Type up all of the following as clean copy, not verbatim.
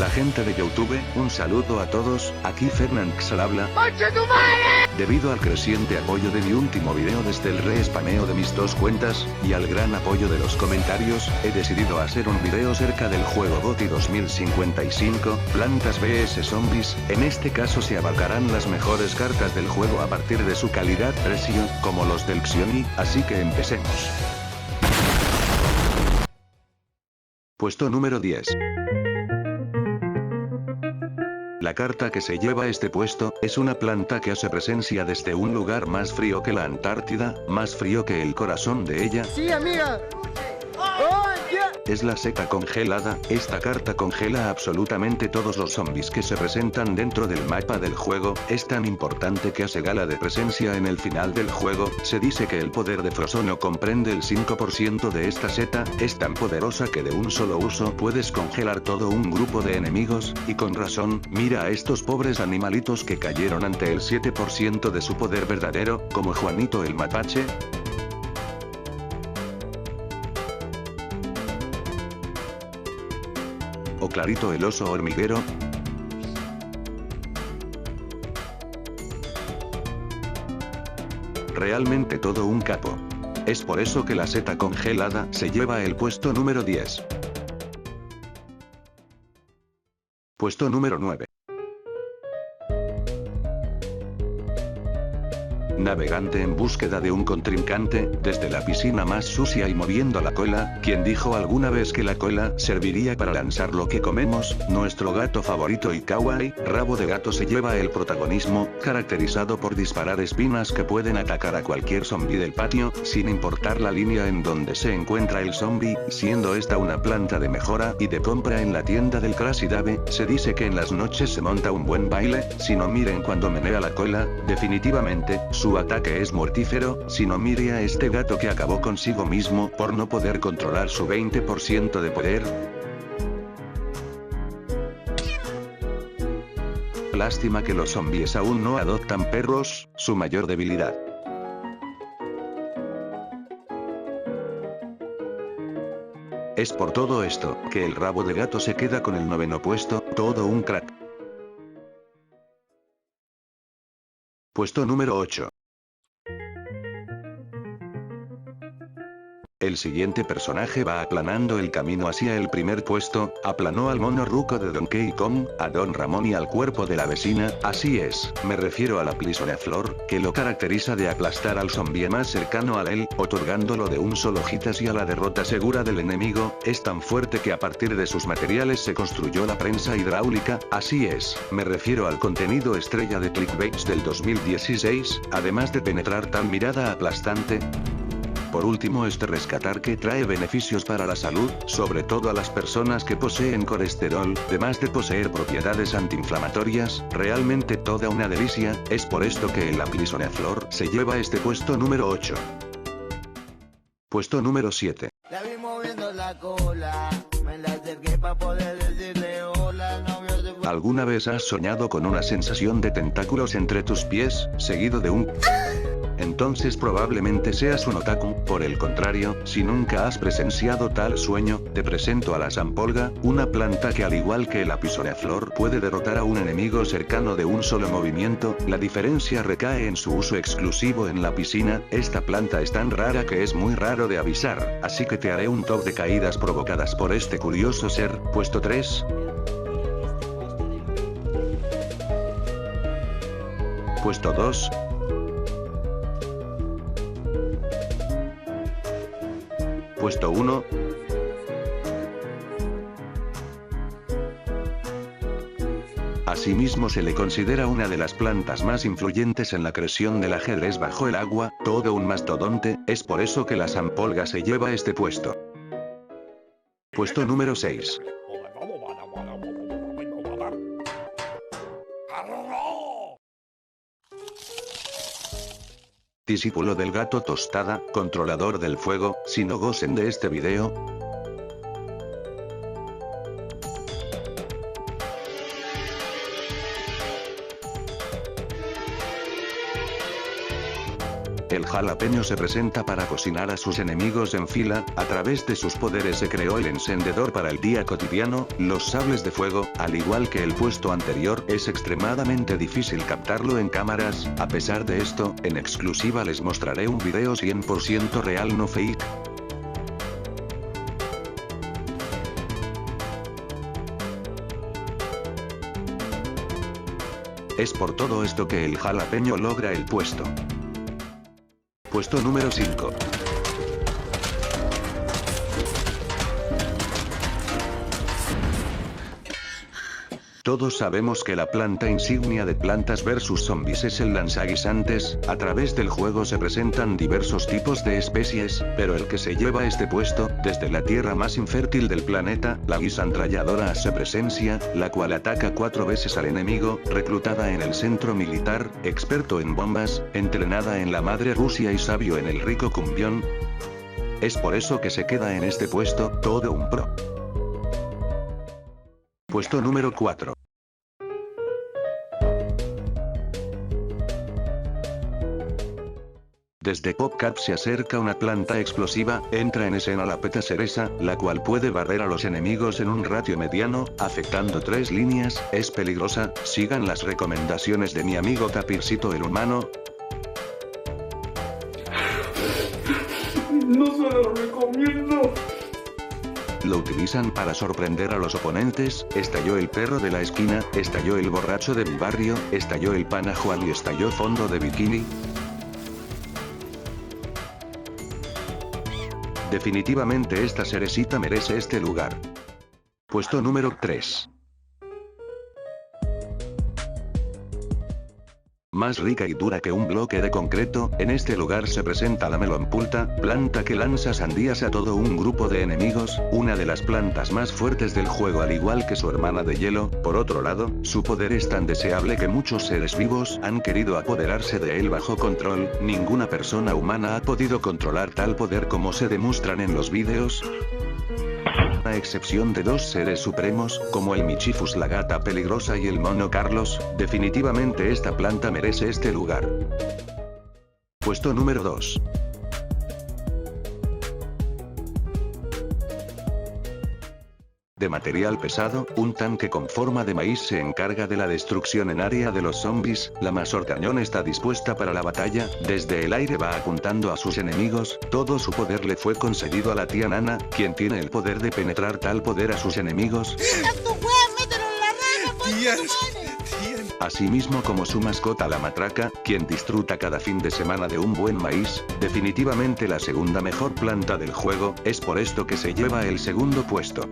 Hola gente de YouTube, un saludo a todos, aquí Fernández al habla. Debido al creciente apoyo de mi último video desde el re-spameo de mis dos cuentas, y al gran apoyo de los comentarios, he decidido hacer un video cerca del juego GOTY 2055, Plantas vs Zombies. En este caso se abarcarán las mejores cartas del juego a partir de su calidad-precio, como los del Xiaomi, así que empecemos. Puesto número 10. La carta que se lleva este puesto, es una planta que hace presencia desde un lugar más frío que la Antártida, más frío que el corazón de ella. ¡Sí, amiga! ¡Oh, yeah! Es la seta congelada. Esta carta congela absolutamente todos los zombies que se presentan dentro del mapa del juego. Es tan importante que hace gala de presencia en el final del juego. Se dice que el poder de Frozono comprende el 5% de esta seta. Es tan poderosa que de un solo uso puedes congelar todo un grupo de enemigos, y con razón. Mira a estos pobres animalitos que cayeron ante el 7% de su poder verdadero, como Juanito el mapache. O Clarito el oso hormiguero. Realmente todo un capo. Es por eso que la seta congelada se lleva el puesto número 10. Puesto número 9. Navegante en búsqueda de un contrincante, desde la piscina más sucia y moviendo la cola. ¿Quién dijo alguna vez que la cola serviría para lanzar lo que comemos? Nuestro gato favorito y kawaii, Rabo de Gato se lleva el protagonismo, caracterizado por disparar espinas que pueden atacar a cualquier zombie del patio, sin importar la línea en donde se encuentra el zombie, siendo esta una planta de mejora y de compra en la tienda del Crazy Dave. Se dice que en las noches se monta un buen baile. Si no miren cuando menea la cola, definitivamente, su ataque es mortífero. Si no mire a este gato que acabó consigo mismo por no poder controlar su 20% de poder. Lástima que los zombies aún no adoptan perros, su mayor debilidad. Es por todo esto, que el Rabo de Gato se queda con el 9º puesto, todo un crack. Puesto número 8. El siguiente personaje va aplanando el camino hacia el primer puesto. Aplanó al mono ruco de Donkey Kong, a Don Ramón y al cuerpo de la vecina. Así es, me refiero a la Plisoneflor, que lo caracteriza de aplastar al zombie más cercano a él, otorgándolo de un solo hit hacia la derrota segura del enemigo. Es tan fuerte que a partir de sus materiales se construyó la prensa hidráulica. Así es, me refiero al contenido estrella de Clickbaits del 2016, además de penetrar tal mirada aplastante. Por último, rescatar que trae beneficios para la salud, sobre todo a las personas que poseen colesterol, además de poseer propiedades antiinflamatorias. Realmente toda una delicia. Es por esto que el Plisoneflor se lleva este puesto número 8. Puesto número 7. La vi moviendo la cola, me la acerqué para poder decirle hola, el novio se fue. ¿Alguna vez has soñado con una sensación de tentáculos entre tus pies, seguido de un... Entonces probablemente seas un otaku? Por el contrario, si nunca has presenciado tal sueño, te presento a la Zampolga, una planta que al igual que la Plisoneflor puede derrotar a un enemigo cercano de un solo movimiento. La diferencia recae en su uso exclusivo en la piscina. Esta planta es tan rara que es muy raro de avisar, así que te haré un top de caídas provocadas por este curioso ser. Puesto 3. Puesto 2. Puesto 1. Asimismo se le considera una de las plantas más influyentes en la creación del ajedrez bajo el agua, todo un mastodonte. Es por eso que la Zampolga se lleva este puesto. Puesto número 6. Discípulo del gato tostada, controlador del fuego. Si no gocen de este video. El jalapeño se presenta para cocinar a sus enemigos en fila. A través de sus poderes se creó el encendedor para el día cotidiano, los sables de fuego. Al igual que el puesto anterior, es extremadamente difícil captarlo en cámaras. A pesar de esto, en exclusiva les mostraré un video 100% real, no fake. Es por todo esto que el jalapeño logra el puesto. Puesto número 5. Todos sabemos que la planta insignia de Plantas vs Zombies es el lanzaguisantes. A través del juego se presentan diversos tipos de especies, pero el que se lleva este puesto, desde la tierra más infértil del planeta, la guisantralladora hace presencia, la cual ataca 4 veces al enemigo, reclutada en el centro militar, experto en bombas, entrenada en la madre Rusia y sabio en el rico cumbión. Es por eso que se queda en este puesto, todo un pro. Puesto número 4. Desde PopCap se acerca una planta explosiva, entra en escena la peta cereza, la cual puede barrer a los enemigos en un ratio mediano, afectando 3 líneas, es peligrosa. Sigan las recomendaciones de mi amigo Tapircito el humano. No se lo recomiendo. Lo utilizan para sorprender a los oponentes. Estalló el perro de la esquina, estalló el borracho de mi barrio, estalló el pana Juan y estalló fondo de bikini. Definitivamente esta cerecita merece este lugar. Puesto número 3. Más rica y dura que un bloque de concreto, en este lugar se presenta la melonpulta, planta que lanza sandías a todo un grupo de enemigos, una de las plantas más fuertes del juego al igual que su hermana de hielo. Por otro lado, su poder es tan deseable que muchos seres vivos han querido apoderarse de él bajo control. Ninguna persona humana ha podido controlar tal poder como se demuestran en los vídeos. A excepción de 2 seres supremos, como el Michifus la gata peligrosa y el mono Carlos, definitivamente esta planta merece este lugar. Puesto número 2. De material pesado, un tanque con forma de maíz se encarga de la destrucción en área de los zombies. La mazorcañón está dispuesta para la batalla, desde el aire va apuntando a sus enemigos. Todo su poder le fue concedido a la tía Nana, quien tiene el poder de penetrar tal poder a sus enemigos. Asimismo como su mascota la matraca, quien disfruta cada fin de semana de un buen maíz. Definitivamente la segunda mejor planta del juego, es por esto que se lleva el segundo puesto.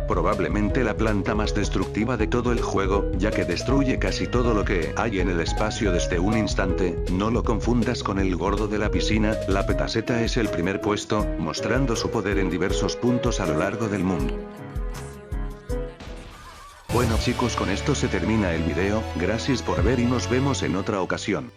Probablemente la planta más destructiva de todo el juego, ya que destruye casi todo lo que hay en el espacio desde un instante. No lo confundas con el gordo de la piscina. La petaceta es el primer puesto, mostrando su poder en diversos puntos a lo largo del mundo. Bueno chicos, con esto se termina el video. Gracias por ver y nos vemos en otra ocasión.